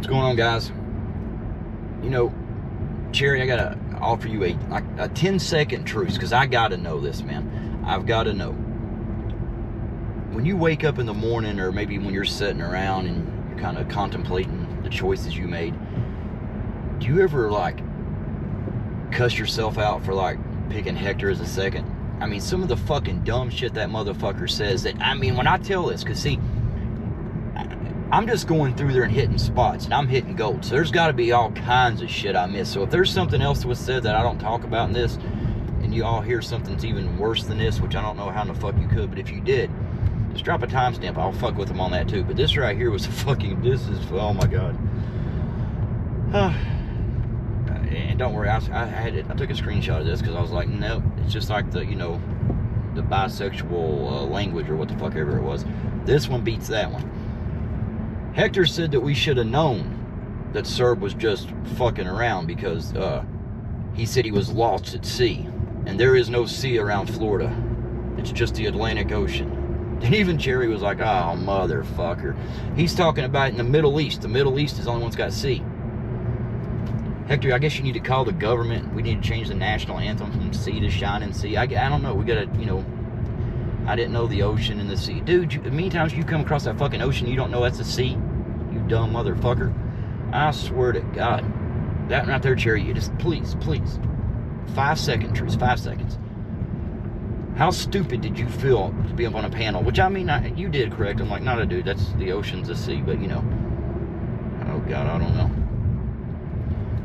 What's going on, guys? You know, Cherry, I gotta offer you a 10-second truce, because I gotta know this, man. I've gotta know. When you wake up in the morning, or maybe when you're sitting around and you're kind of contemplating the choices you made, do you ever, like, cuss yourself out for, like, picking Hector as a second? I mean, some of the fucking dumb shit that motherfucker says that, I mean, when I tell this, because, see, I'm just going through there and hitting spots, and I'm hitting gold. So there's got to be all kinds of shit I miss. So if there's something else that was said that I don't talk about in this, and you all hear something that's even worse than this, which I don't know how in the fuck you could, but if you did, just drop a timestamp. I'll fuck with them on that too. But this right here was a fucking, this is, oh my God. And don't worry, I took a screenshot of this because I was like, no, it's just like the, you know, the bisexual language or what the fuck ever it was. This one beats that one. Hector said that we should have known that Serb was just fucking around because he said he was lost at sea. And there is no sea around Florida. It's just the Atlantic Ocean. And even Cherry was like, oh, motherfucker. He's talking about in the Middle East. The Middle East is the only one that's got sea. Hector, I guess you need to call the government. We need to change the national anthem from sea to shining sea. I don't know. We got to, you know, I didn't know the ocean and the sea. Dude, many times you come across that fucking ocean, you don't know that's a sea. You dumb motherfucker. I swear to God. That right there, Cherry, you just, please. 5 seconds, Truce, 5 seconds. How stupid did you feel to be up on a panel? Which, I mean, you did correct. I'm like, not a dude, that's the ocean's a sea. But, you know, oh, God, I don't know.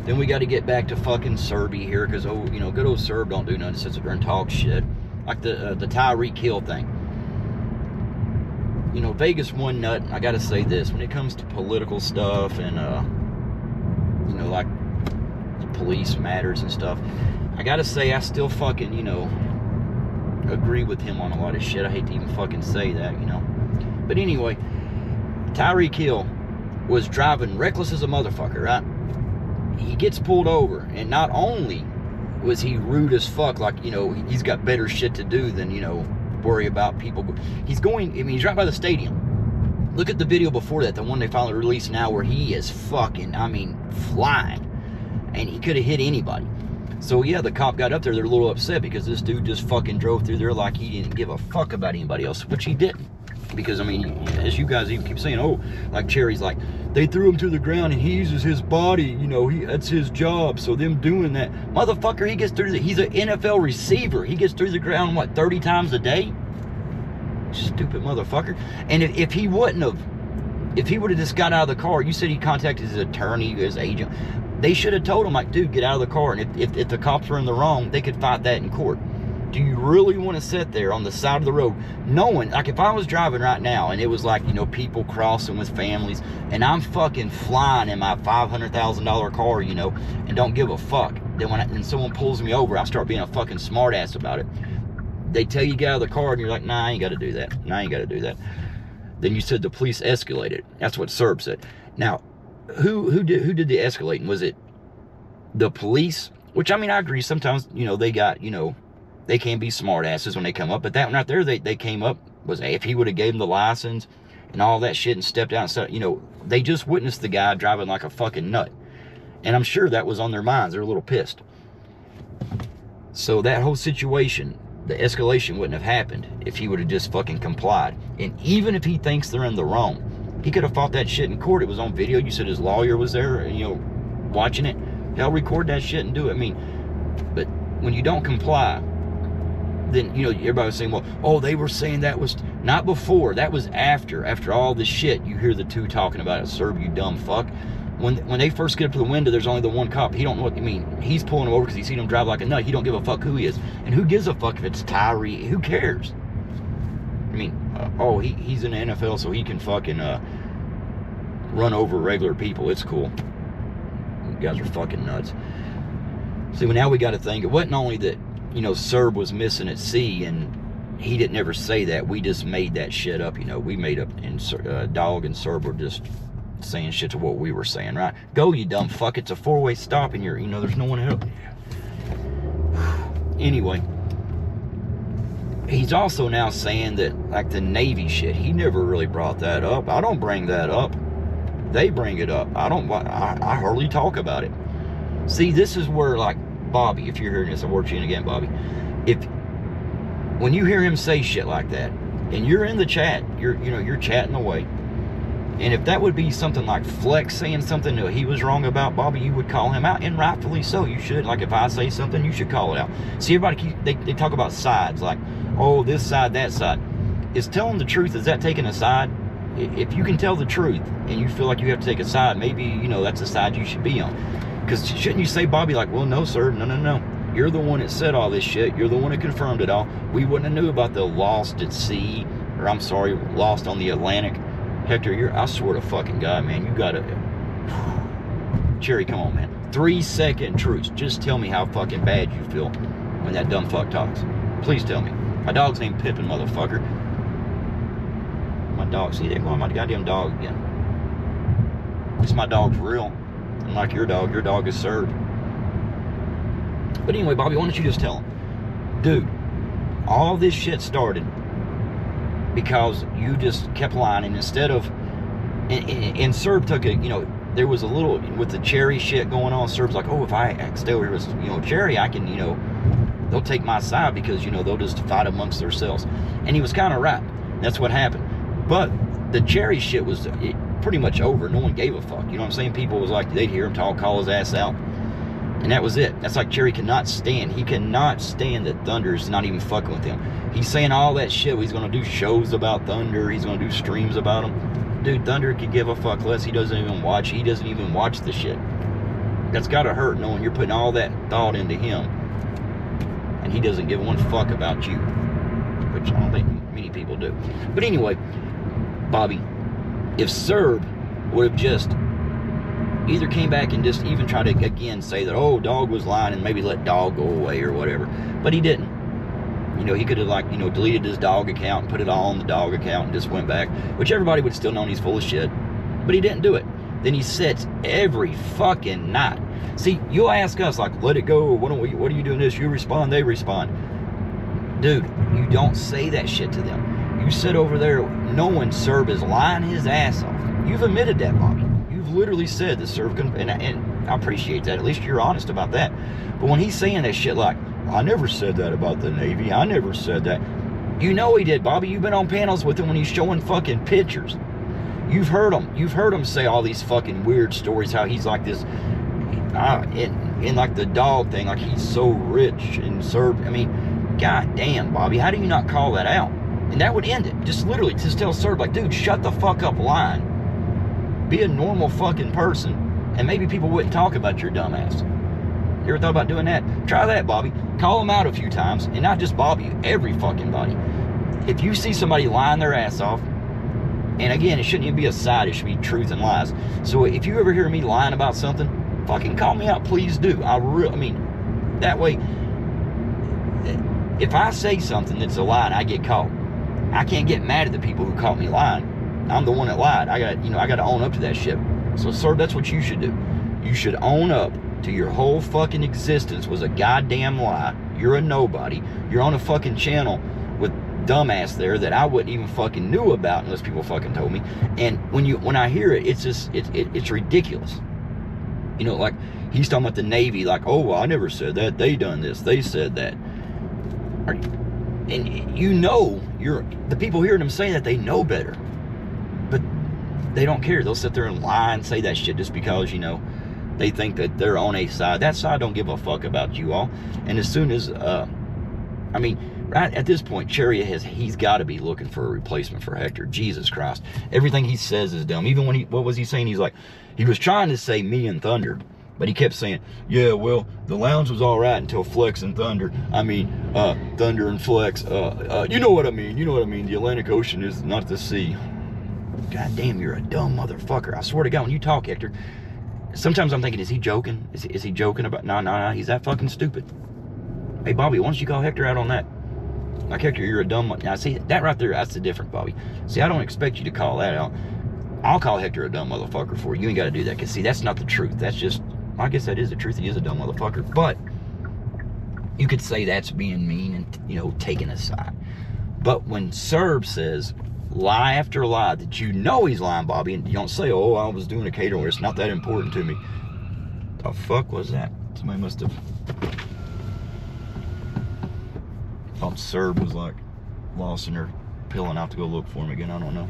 Then we got to get back to fucking Serby here, because, oh, you know, good old Serb don't do nothing, sits there and talk shit. Like the Tyreek Hill thing. You know, Vegas one nut, I gotta say this, when it comes to political stuff and, you know, like police matters and stuff, I gotta say I still fucking, you know, agree with him on a lot of shit. I hate to even fucking say that, you know. But anyway, Tyreek Hill was driving reckless as a motherfucker, right? He gets pulled over, and not only was he rude as fuck, like, you know, he's got better shit to do than, you know, worry about people. He's going, I mean, he's right by the stadium. Look at the video before that, the one they finally released now, where he is fucking, I mean, flying. And he could have hit anybody. So, yeah, the cop got up there, they're a little upset because this dude just fucking drove through there like he didn't give a fuck about anybody else, which he didn't. Because, I mean, as you guys even keep saying, oh, like Cherry's like, they threw him to the ground and he uses his body, you know, that's his job, so them doing that. Motherfucker, he gets through he's an NFL receiver. He gets through the ground, what, 30 times a day? Stupid motherfucker. And if he wouldn't have, if he would have just got out of the car, you said he contacted his attorney, his agent, they should have told him, like, dude, get out of the car. And if the cops were in the wrong, they could fight that in court. Do you really want to sit there on the side of the road knowing, like, if I was driving right now and it was like, you know, people crossing with families and I'm fucking flying in my $500,000 car, you know, and don't give a fuck, then when someone pulls me over, I start being a fucking smartass about it. They tell you get out of the car and you're like, nah, I ain't got to do that. Nah, I ain't got to do that. Then you said the police escalated. That's what Serb said. Now, who did the escalating? Was it the police? Which, I mean, I agree. Sometimes, you know, they got, you know, they can be smart asses when they come up, but that one right there, they came up, was if he would have gave them the license and all that shit and stepped out and stuff, you know, they just witnessed the guy driving like a fucking nut. And I'm sure that was on their minds. They're a little pissed. So that whole situation, the escalation wouldn't have happened if he would have just fucking complied. And even if he thinks they're in the wrong, he could have fought that shit in court. It was on video. You said his lawyer was there, you know, watching it. Hell, record that shit and do it. I mean, but when you don't comply, then, you know, everybody was saying, well, oh, they were saying that was not before, that was after all this shit. You hear the two talking about it, Serb, you dumb fuck. When they first get up to the window, there's only the one cop. He don't know what, I mean, he's pulling him over because he's seen him drive like a nut. He don't give a fuck who he is. And who gives a fuck if it's Tyree? Who cares? I mean, oh, he's in the NFL, so he can fucking run over regular people. It's cool. You guys are fucking nuts. See, well, now we got to think, it wasn't only that, you know, Serb was missing at sea, and he didn't ever say that. We just made that shit up, you know. We made up, and Dog and Serb were just saying shit to what we were saying, right? Go, you dumb fuck. It's a four-way stop, and you're, you know, there's no one help. Anyway, he's also now saying that, like, the Navy shit, he never really brought that up. I don't bring that up. they bring it up. I hardly talk about it. See, this is where, like, Bobby, if you're hearing this, I'll work you in again, Bobby. When you hear him say shit like that, and you're in the chat, you're chatting away, and if that would be something like Flex saying something that he was wrong about, Bobby, you would call him out, and rightfully so. You should. Like, if I say something, you should call it out. See, everybody, they talk about sides, like, oh, this side, that side. Is telling the truth, is that taking a side? If you can tell the truth, and you feel like you have to take a side, maybe, that's the side you should be on. Because shouldn't you say, Bobby, like, well, no, sir, no. You're the one that said all this shit. You're the one that confirmed it all. We wouldn't have knew about the lost at sea, or I'm sorry, lost on the Atlantic. Hector, I swear to fucking God, man, you gotta... Cherry, come on, man. 3-second truths. Just tell me how fucking bad you feel when that dumb fuck talks. Please tell me. My dog's named Pippin, motherfucker. My dog, see, they're going my goddamn dog again. At least my dog's real. Unlike your dog is served. But anyway, Bobby, why don't you just tell him? Dude, all this shit started because you just kept lying, and instead of, and Serb took a, there was a little, with the Cherry shit going on, Serb's like, oh, if I stay over here with, Cherry, I can, they'll take my side because, they'll just fight amongst themselves. And he was kind of right. That's what happened. But the Cherry shit was pretty much over. No one gave a fuck. You know what I'm saying? People was like, they'd hear him talk, call his ass out. And that was it. That's like Cherry cannot stand. He cannot stand that Thunder's not even fucking with him. He's saying all that shit. He's going to do shows about Thunder. He's going to do streams about him. Dude, Thunder could give a fuck less. He doesn't even watch the shit. That's got to hurt knowing you're putting all that thought into him. And he doesn't give one fuck about you. Which I don't think many people do. But anyway, Bobby, if Serb would have just either came back and just even tried to again say that, oh, Dog was lying, and maybe let Dog go away or whatever, but he didn't. He could have, like, deleted his Dog account and put it all on the Dog account and just went back, which everybody would still know he's full of shit, but he didn't do it. Then he sits every fucking night. See, you'll ask us, like, let it go, what are you doing this? You respond, they respond. Dude, you don't say that shit to them. You sit over there knowing Serb is lying his ass off. You've admitted that, Bobby. You've literally said that Serb can, and I appreciate that. At least you're honest about that. But when he's saying that shit like, I never said that about the Navy. I never said that. You know he did, Bobby. You've been on panels with him when he's showing fucking pictures. You've heard him say all these fucking weird stories, how he's like this, in like the dog thing, like he's so rich and Serb. I mean, god damn, Bobby, how do you not call that out? And that would end it. Just literally, just tell Serb, like, dude, shut the fuck up lying. Be a normal fucking person, and maybe people wouldn't talk about your dumb ass. You ever thought about doing that? Try that, Bobby. Call them out a few times, and not just Bobby, every fucking body. If you see somebody lying their ass off, and again, it shouldn't even be a side, it should be truth and lies. So if you ever hear me lying about something, fucking call me out, please do. I mean, that way, if I say something that's a lie and I get caught, I can't get mad at the people who caught me lying. I'm the one that lied. I got to own up to that shit. So, sir, that's what you should do. You should own up to your whole fucking existence was a goddamn lie. You're a nobody. You're on a fucking channel with dumbass there that I wouldn't even fucking knew about unless people fucking told me. And when I hear it, it's just it's ridiculous. Like he's talking about the Navy, like, oh, well, I never said that. They done this. They said that. And the people hearing him say that, they know better. But they don't care. They'll sit there and lie and say that shit just because, they think that they're on a side. That side don't give a fuck about you all. And as soon as, right at this point, Cherry he's got to be looking for a replacement for Hector. Jesus Christ. Everything he says is dumb. Even when what was he saying? He's like, he was trying to say me and Thunder. But he kept saying, yeah, well, the lounge was all right until Flex and Thunder. Thunder and Flex. You know what I mean. The Atlantic Ocean is not the sea. God damn, you're a dumb motherfucker. I swear to God, when you talk, Hector, sometimes I'm thinking, is he joking? Is he joking about, no, he's that fucking stupid. Hey, Bobby, why don't you call Hector out on that? Like, Hector, you're a dumb one. Now, see, that right there, that's the difference, Bobby. See, I don't expect you to call that out. I'll call Hector a dumb motherfucker for you. You ain't got to do that, because, see, that's not the truth. That's just, I guess that is the truth. He is a dumb motherfucker. But you could say that's being mean and, taking a side. But when Serb says, lie after lie that you know he's lying, Bobby, and you don't say, oh, I was doing a catering where it's not that important to me. The fuck was that? Somebody must have thought Serb was like lost in her peeling out to go look for him again. I don't know.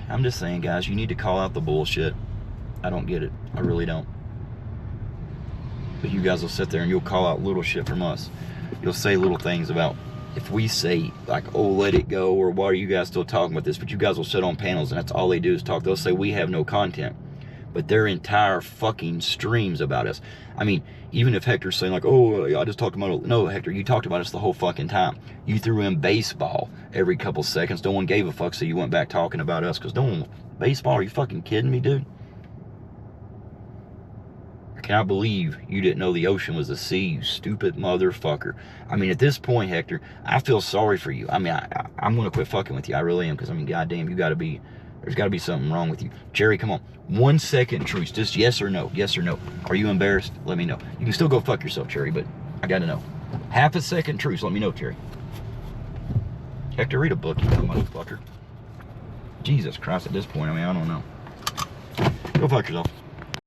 I'm just saying, guys, you need to call out the bullshit. I don't get it. I really don't. But you guys will sit there and you'll call out little shit from us. You'll say little things about, if we say, like, oh, let it go, or why are you guys still talking about this? But you guys will sit on panels and that's all they do is talk. They'll say we have no content. But their entire fucking streams about us. I mean, even if Hector's saying like, oh, I just talked about it. No, Hector, you talked about us the whole fucking time. You threw in baseball every couple seconds. No one gave a fuck, so you went back talking about us. Because no one, baseball, are you fucking kidding me, dude? I cannot believe you didn't know the ocean was a sea, you stupid motherfucker. I mean, at this point, Hector, I feel sorry for you. I mean, I'm going to quit fucking with you. I really am. Because, I mean, goddamn, there's got to be something wrong with you. Cherry, come on. 1 second truce. Just yes or no. Yes or no. Are you embarrassed? Let me know. You can still go fuck yourself, Cherry, but I got to know. Half a second truce. Let me know, Cherry. Hector, read a book, you dumb motherfucker. Jesus Christ, at this point, I mean, I don't know. Go fuck yourself.